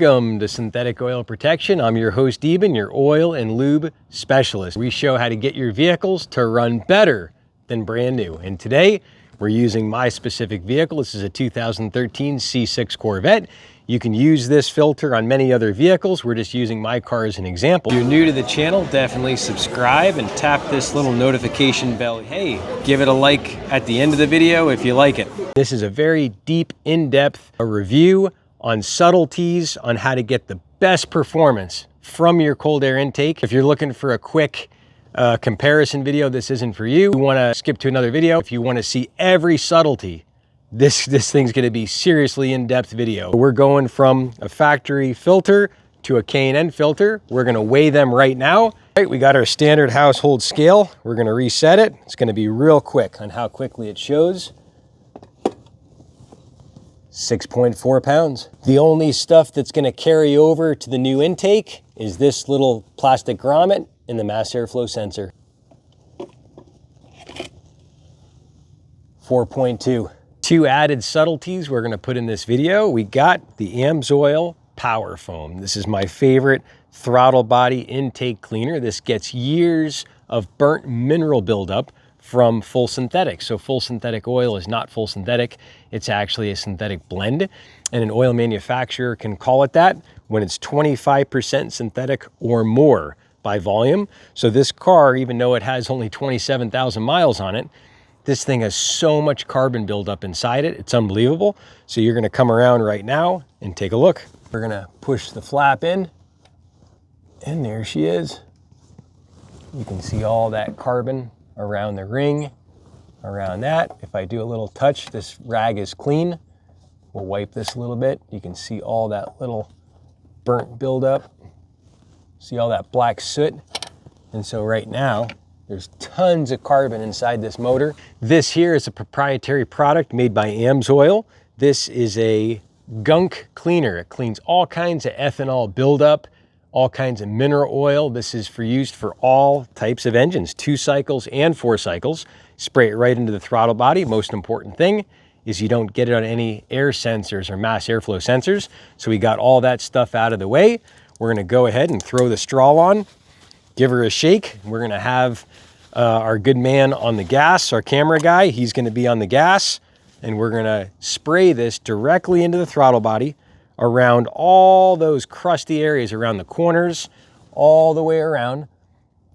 Welcome to Synthetic Oil Protection. I'm your host, Eben, your oil and lube specialist. We show how to get your vehicles to run better than brand new. And today, we're using my specific vehicle. This is a 2013 C6 Corvette. You can use this filter on many other vehicles. We're just using my car as an example. If you're new to the channel, definitely subscribe and tap this little notification bell. Hey, give it a like at the end of the video if you like it. This is a very deep, in-depth review on subtleties on how to get the best performance from your cold air intake. If you're looking for a quick comparison video, this isn't for you. You want to skip to another video. If you want to see every subtlety, this thing's going to be seriously in-depth video. We're going from a factory filter to a K&N filter. We're going to weigh them right now. All right, we got our standard household scale. We're going to reset it. It's going to be real quick on how quickly it shows. 6.4 pounds. The only stuff that's going to carry over to the new intake is this little plastic grommet and the mass airflow sensor. 4.2. Two added subtleties we're going to put in this video. We got the AMSOIL Power Foam. This is my favorite throttle body intake cleaner. This gets years of burnt mineral buildup from full synthetic. So full synthetic oil is not full synthetic. It's actually a synthetic blend. And an oil manufacturer can call it that when it's 25% synthetic or more by volume. So this car, even though it has only 27,000 miles on it, this thing has so much carbon buildup inside it. It's unbelievable. So you're gonna come around right now and take a look. We're gonna push the flap in, and there she is. You can see all that carbon around the ring, around that. If I do a little touch, this rag is clean. We'll wipe this a little bit. You can see all that little burnt buildup. See all that black soot? And so right now, there's tons of carbon inside this motor. This here is a proprietary product made by AMSOIL. This is a gunk cleaner. It cleans all kinds of ethanol buildup, all kinds of mineral oil. This is used for all types of engines, 2 cycles and 4 cycles. Spray it right into the throttle body. Most important thing is you don't get it on any air sensors or mass airflow sensors. So we got all that stuff out of the way. We're gonna go ahead and throw the straw on, give her a shake. We're gonna have our good man on the gas, our camera guy, he's gonna be on the gas, and we're gonna spray this directly into the throttle body around all those crusty areas around the corners, all the way around,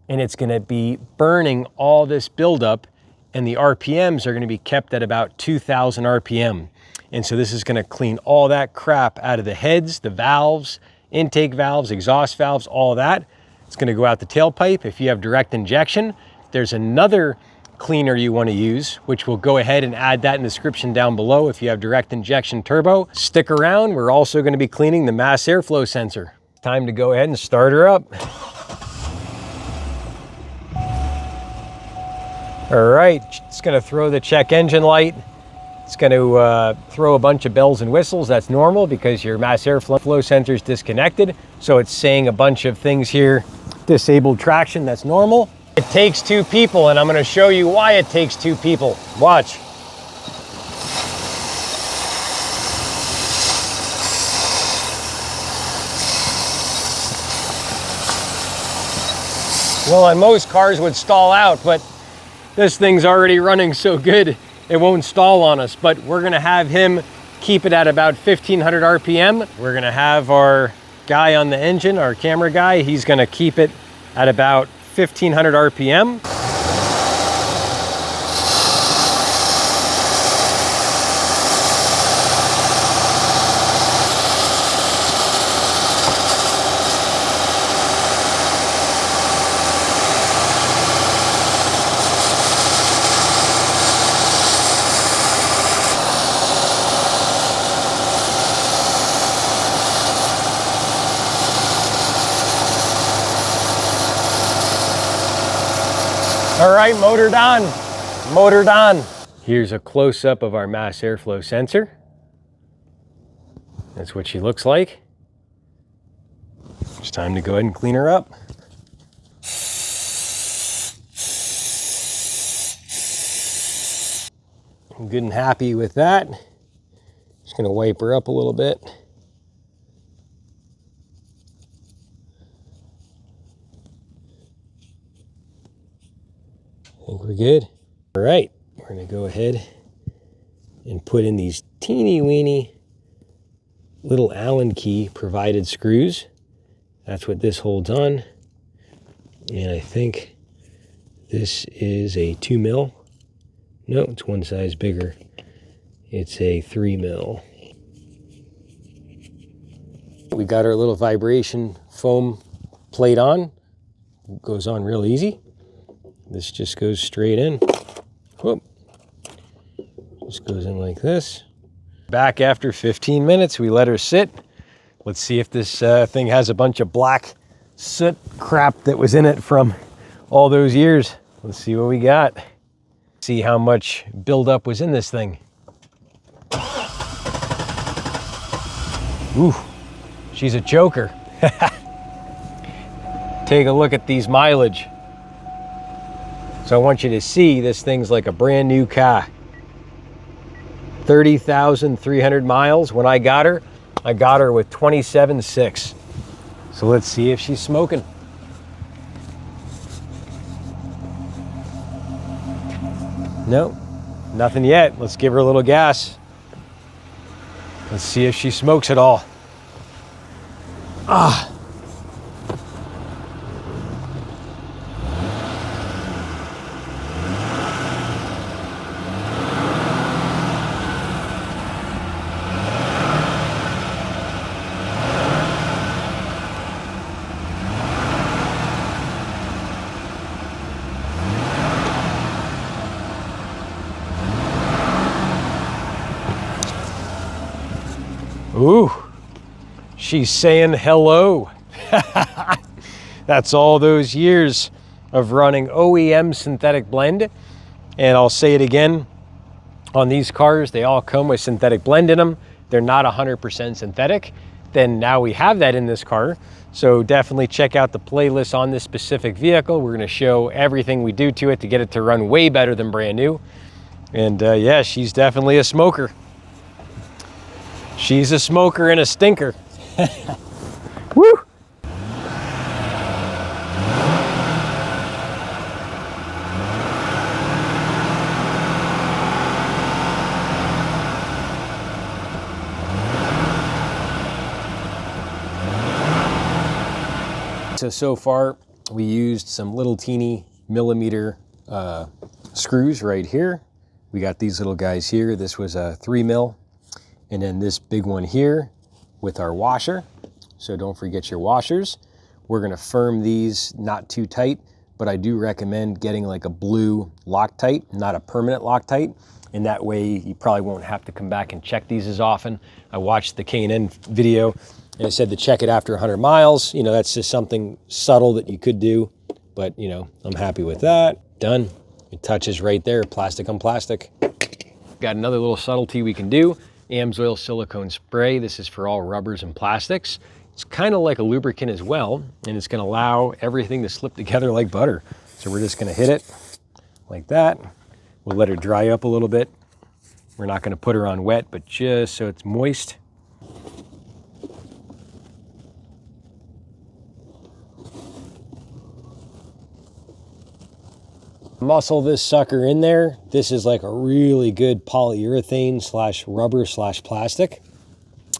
and it's gonna be burning all this buildup, and the RPMs are gonna be kept at about 2,000 RPM. And so this is gonna clean all that crap out of the heads, the valves, intake valves, exhaust valves, all that. It's gonna go out the tailpipe. If you have direct injection, there's another cleaner you want to use, which we'll go ahead and add that in the description down below if you have direct injection turbo. Stick around, we're also going to be cleaning the mass airflow sensor. Time to go ahead and start her up. All right, it's going to throw the check engine light. It's going to throw a bunch of bells and whistles. That's normal because your mass airflow sensor is disconnected. So it's saying a bunch of things here. Disabled traction, that's normal. It takes 2 people, and I'm going to show you why it takes 2 people. Watch. Well, on most cars would stall out, but this thing's already running so good it won't stall on us. But we're going to have him keep it at about 1,500 RPM. We're going to have our guy on the engine, our camera guy, he's going to keep it at about 1,500 RPM. All right, motored on, motored on. Here's a close-up of our mass airflow sensor. That's what she looks like. It's time to go ahead and clean her up. I'm good and happy with that. Just gonna wipe her up a little bit. I think we're good. All right, we're gonna go ahead and put in these teeny weeny little Allen key provided screws. That's what this holds on. And I think this is a 2 mil. No, it's one size bigger. It's a 3 mil. We got our little vibration foam plate on. It goes on real easy. This just goes straight in. Whoop. Just goes in like this. Back after 15 minutes, we let her sit. Let's see if this thing has a bunch of black soot crap that was in it from all those years. Let's see what we got. See how much buildup was in this thing. Ooh, she's a joker. Take a look at these mileage. So I want you to see this thing's like a brand new car. 30,300 miles. When I got her with 27.6. So let's see if she's smoking. No, nothing yet. Let's give her a little gas. Let's see if she smokes at all. Ah. Ooh, she's saying hello. That's all those years of running OEM synthetic blend. And I'll say it again, on these cars, they all come with synthetic blend in them. They're not 100% synthetic. Then now we have that in this car. So definitely check out the playlist on this specific vehicle. We're gonna show everything we do to it to get it to run way better than brand new. And yeah, she's definitely a smoker. She's a smoker and a stinker. Woo! So far, we used some little teeny millimeter screws right here. We got these little guys here. This was a 3 mil. And then this big one here with our washer. So don't forget your washers. We're gonna firm these not too tight, but I do recommend getting like a blue Loctite, not a permanent Loctite. And that way you probably won't have to come back and check these as often. I watched the K&N video and it said to check it after 100 miles. You know, that's just something subtle that you could do, but you know, I'm happy with that. Done. It touches right there, plastic on plastic. Got another little subtlety we can do. AMSOIL silicone spray. This is for all rubbers and plastics. It's kind of like a lubricant as well, and it's gonna allow everything to slip together like butter. So we're just gonna hit it like that. We'll let her dry up a little bit. We're not gonna put her on wet, but just so it's moist. Muscle this sucker in there. This is like a really good polyurethane slash rubber slash plastic.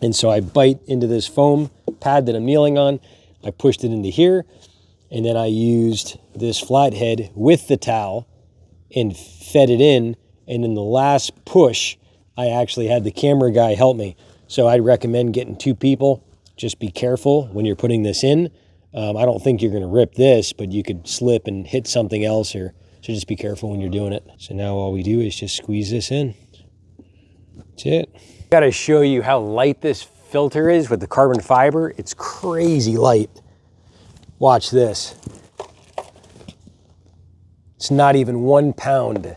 And so I bite into this foam pad that I'm kneeling on. I pushed it into here. And then I used this flathead with the towel and fed it in. And in the last push, I actually had the camera guy help me. So I'd recommend getting 2 people. Just be careful when you're putting this in. I don't think you're gonna rip this, but you could slip and hit something else here. So just be careful when you're doing it. So now all we do is just squeeze this in. That's it. Gotta show you how light this filter is with the carbon fiber. It's crazy light. Watch this. It's not even 1 pound.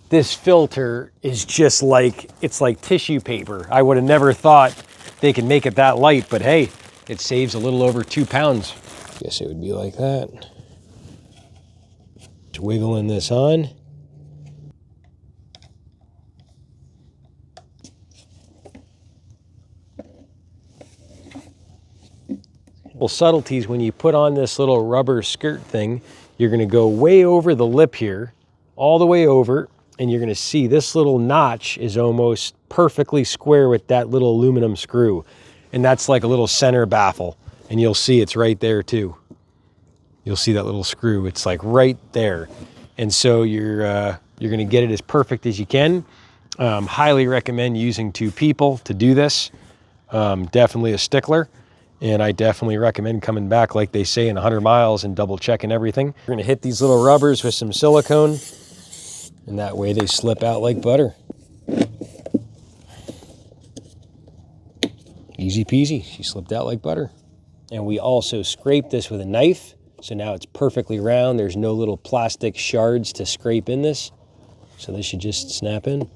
This filter is just like, it's like tissue paper. I would have never thought they could make it that light, but hey, it saves a little over 2 pounds. Guess it would be like that. Just wiggling this on. Well, subtleties, when you put on this little rubber skirt thing, you're gonna go way over the lip here, all the way over, and you're gonna see this little notch is almost perfectly square with that little aluminum screw. And that's like a little center baffle. And you'll see it's right there too. You'll see that little screw, it's like right there. And so you're gonna get it as perfect as you can. Highly recommend using 2 people to do this. Definitely a stickler. And I definitely recommend coming back, like they say, in 100 miles and double checking everything. We're gonna hit these little rubbers with some silicone, and that way they slip out like butter. Easy peasy, she slipped out like butter. And we also scrape this with a knife, so now it's perfectly round. There's no little plastic shards to scrape in this. So this should just snap in.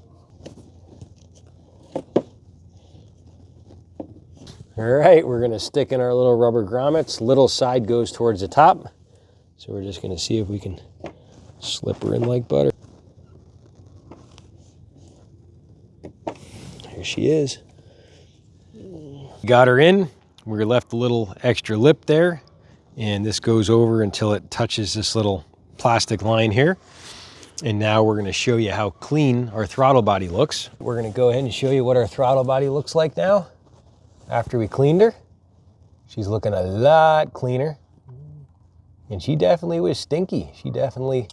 All right, we're gonna stick in our little rubber grommets. Little side goes towards the top. So we're just gonna see if we can slip her in like butter. Here she is. Got her in. We left a little extra lip there, and this goes over until it touches this little plastic line here. And now we're gonna show you how clean our throttle body looks. We're gonna go ahead and show you what our throttle body looks like now after we cleaned her. She's looking a lot cleaner. And she definitely was stinky. She definitely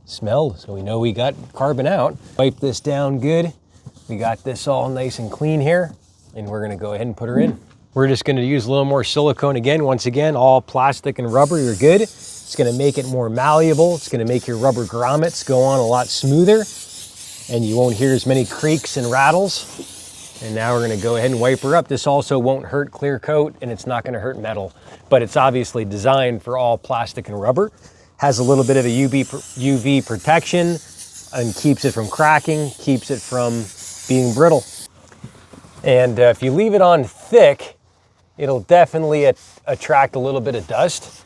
smelled, so we know we got carbon out. Wipe this down good. We got this all nice and clean here, and we're gonna go ahead and put her in. We're just gonna use a little more silicone again. Once again, all plastic and rubber, you're good. It's gonna make it more malleable. It's gonna make your rubber grommets go on a lot smoother, and you won't hear as many creaks and rattles. And now we're gonna go ahead and wipe her up. This also won't hurt clear coat, and it's not gonna hurt metal, but it's obviously designed for all plastic and rubber. Has a little bit of a UV protection and keeps it from cracking, keeps it from being brittle. And if you leave it on thick, it'll definitely attract a little bit of dust,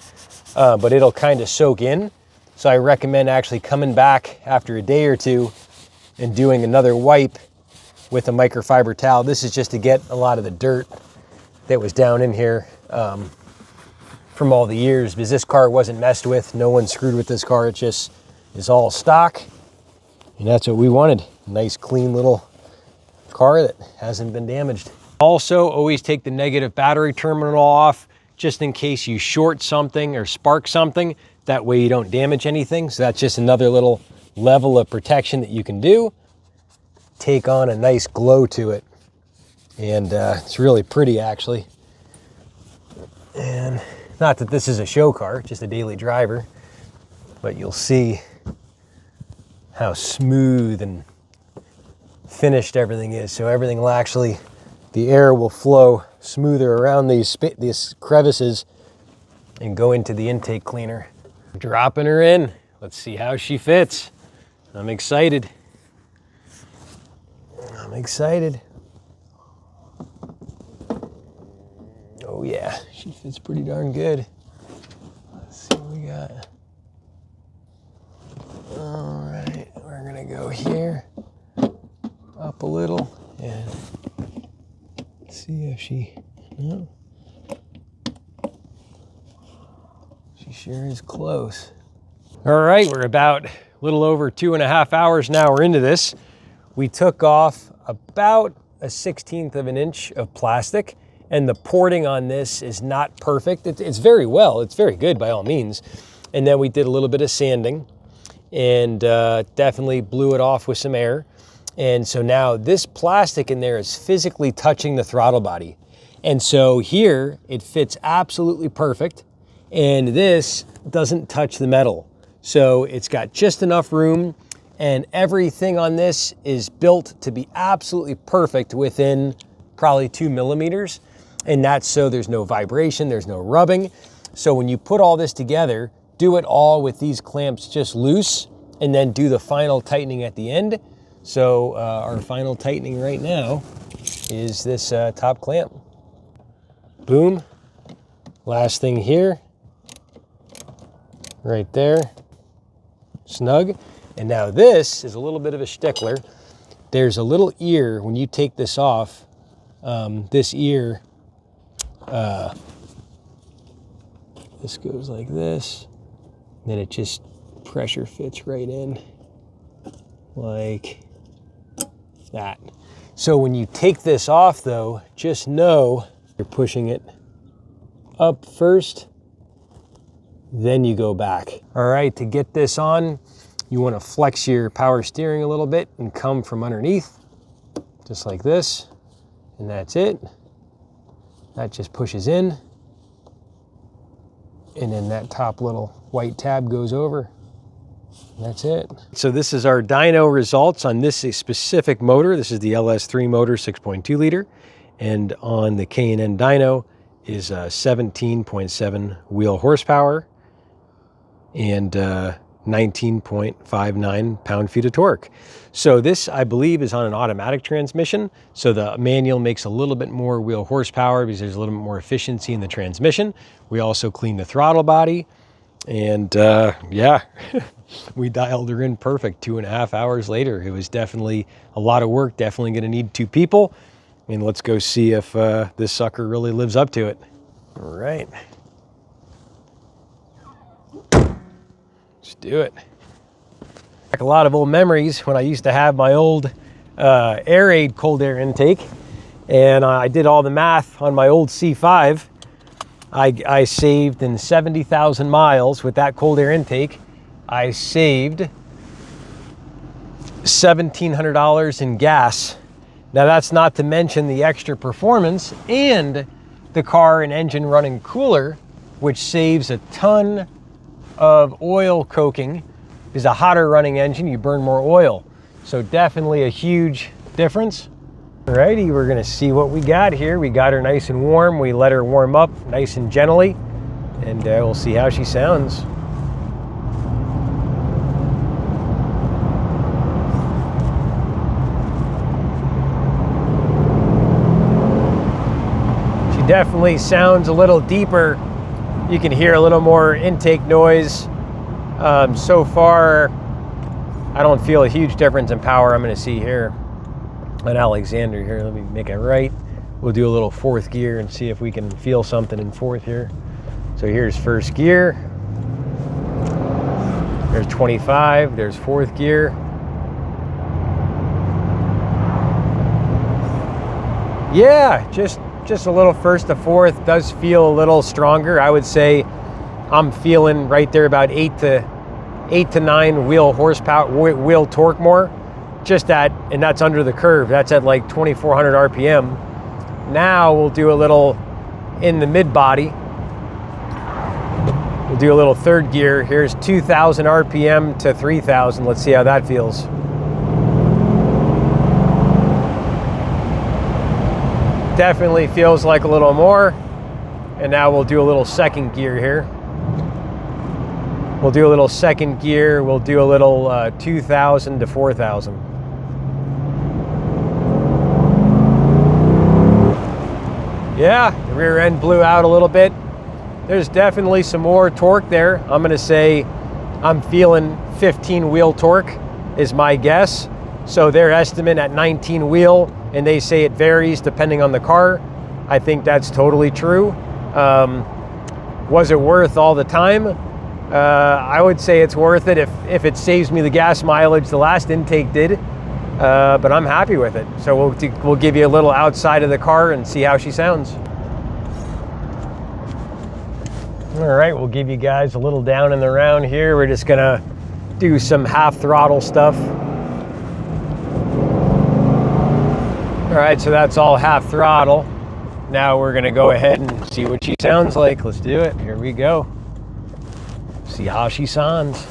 but it'll kind of soak in. So I recommend actually coming back after a day or two and doing another wipe with a microfiber towel. This is just to get a lot of the dirt that was down in here from all the years, because this car wasn't messed with. No one screwed with this car. It just is all stock. And that's what we wanted. Nice, clean little car that hasn't been damaged. Also, always take the negative battery terminal off just in case you short something or spark something. That way you don't damage anything. So that's just another little level of protection that you can do. Take on a nice glow to it. And it's really pretty, actually. And not that this is a show car, just a daily driver, but you'll see how smooth and finished everything is. So everything will actually, the air will flow smoother around these crevices and go into the intake cleaner. Dropping her in. Let's see how she fits. I'm excited. I'm excited. Oh yeah, she fits pretty darn good. Let's see what we got. All right, we're gonna go here, up a little, and see if she, no. She sure is close. All right, we're about a little over 2.5 hours now. We're into this. We took off about a 1/16 of an inch of plastic, and the porting on this is not perfect. It's very well, it's very good by all means. And then we did a little bit of sanding and definitely blew it off with some air. And so now this plastic in there is physically touching the throttle body. And so here it fits absolutely perfect, and this doesn't touch the metal. So it's got just enough room, and everything on this is built to be absolutely perfect within probably 2 millimeters. And that's so there's no vibration, there's no rubbing. So when you put all this together, do it all with these clamps just loose, and then do the final tightening at the end. So our final tightening right now is this top clamp. Boom. Last thing here, right there, snug. And now this is a little bit of a stickler. There's a little ear, when you take this off, this ear, this goes like this, then it just pressure fits right in. like that. So when you take this off though, just know you're pushing it up first, then you go back. All right, to get this on, you want to flex your power steering a little bit and come from underneath, just like this, and that's it. That just pushes in, and then that top little white tab goes over. That's it. So this is our dyno results on this specific motor. This is the LS3 motor, 6.2 liter. And on the K&N dyno is 17.7 wheel horsepower and 19.59 pound-feet of torque. So this, I believe, is on an automatic transmission. So the manual makes a little bit more wheel horsepower because there's a little bit more efficiency in the transmission. We also cleaned the throttle body. And yeah, we dialed her in perfect 2.5 hours later. It was definitely a lot of work, definitely going to need 2 people. And let's go see if this sucker really lives up to it. All right. Let's do it. Like a lot of old memories when I used to have my old Air-Aid cold air intake. And I did all the math on my old C5. I saved in 70,000 miles with that cold air intake. I saved $1,700 in gas. Now that's not to mention the extra performance and the car and engine running cooler, which saves a ton of oil coking. Is a hotter running engine, you burn more oil. So definitely a huge difference. Alrighty, we're gonna see what we got here. We got her nice and warm. We let her warm up nice and gently, and we'll see how she sounds. She definitely sounds a little deeper. You can hear a little more intake noise. So far, I don't feel a huge difference in power. I'm gonna see here on Alexander here. Let me make it right. We'll do a little 4th gear and see if we can feel something in 4th here. So here's 1st gear. There's 25. There's 4th gear. Yeah, just a little 1st to 4th does feel a little stronger. I would say I'm feeling right there about 8 to 9 wheel horsepower, wheel torque more. Just that, and that's under the curve. That's at like 2,400 RPM. Now we'll do a little in the mid body. We'll do a little 3rd gear. Here's 2,000 RPM to 3,000. Let's see how that feels. Definitely feels like a little more. And now we'll do a little 2nd gear here. We'll do a little 2nd gear. We'll do a little 2,000 to 4,000. Yeah, the rear end blew out a little bit. There's definitely some more torque there. I'm gonna say I'm feeling 15 wheel torque is my guess. So their estimate at 19 wheel, and they say it varies depending on the car. I think that's totally true. Was it worth all the time? I would say it's worth it if it saves me the gas mileage the last intake did. But I'm happy with it. So we'll give you a little outside of the car and see how she sounds. All right, we'll give you guys a little down in the round here. We're just gonna do some half throttle stuff. All right, so that's all half throttle. Now we're gonna go ahead and see what she sounds like. Let's do it, here we go. See how she sounds.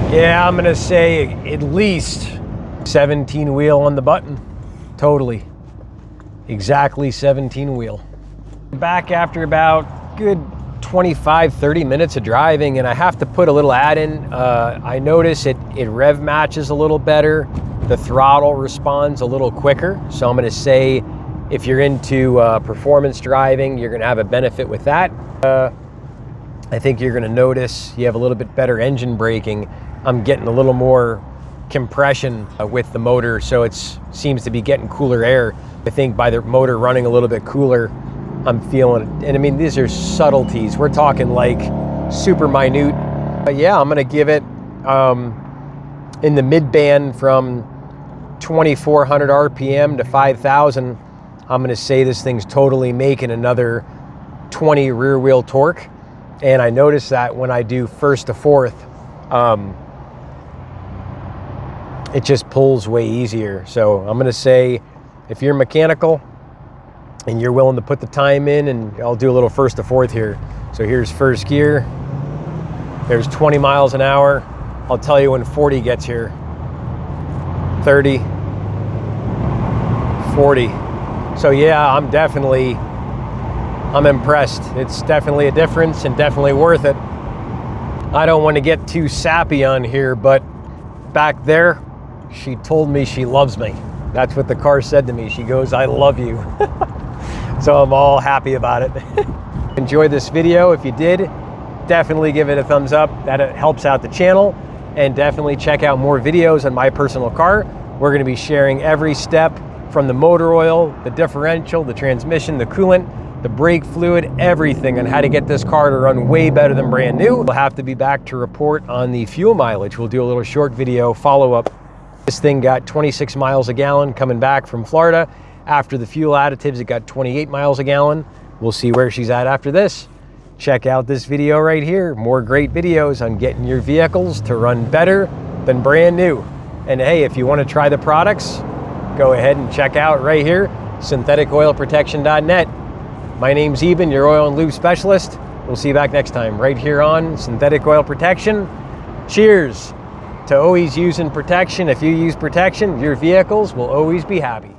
Yeah, I'm gonna say at least 17 wheel on the button. Totally. Exactly 17 wheel. Back after about good 25-30 minutes of driving, and I have to put a little add in. I notice it rev matches a little better. The throttle responds a little quicker. So I'm gonna say if you're into performance driving, you're gonna have a benefit with that. I think you're gonna notice you have a little bit better engine braking. I'm getting a little more compression with the motor, so it seems to be getting cooler air. I think by the motor running a little bit cooler, I'm feeling it. And I mean, these are subtleties. We're talking like super minute. But yeah, I'm gonna give it in the mid band from 2,400 RPM to 5,000. I'm gonna say this thing's totally making another 20 rear wheel torque. And I noticed that when I do first to fourth, it just pulls way easier. So I'm gonna say, if you're mechanical and you're willing to put the time in, and I'll do a little first to fourth here. So here's first gear, there's 20 miles an hour. I'll tell you when 40 gets here. 30, 40. So yeah, I'm impressed. It's definitely a difference and definitely worth it. I don't want to get too sappy on here, but back there, she told me she loves me. That's what the car said to me. She goes, "I love you." So I'm all happy about it. Enjoy this video. If you did, definitely give it a thumbs up. That helps out the channel. And definitely check out more videos on my personal car. We're going to be sharing every step from the motor oil, the differential, the transmission, the coolant, the brake fluid, everything on how to get this car to run way better than brand new. We'll have to be back to report on the fuel mileage. We'll do a little short video follow-up. This thing got 26 miles a gallon coming back from Florida. After the fuel additives, it got 28 miles a gallon. We'll see where she's at after this. Check out this video right here. More great videos on getting your vehicles to run better than brand new. And hey, if you want to try the products, go ahead and check out right here, syntheticoilprotection.net. My name's Eben, your oil and lube specialist. We'll see you back next time right here on Synthetic Oil Protection. Cheers to always using protection. If you use protection, your vehicles will always be happy.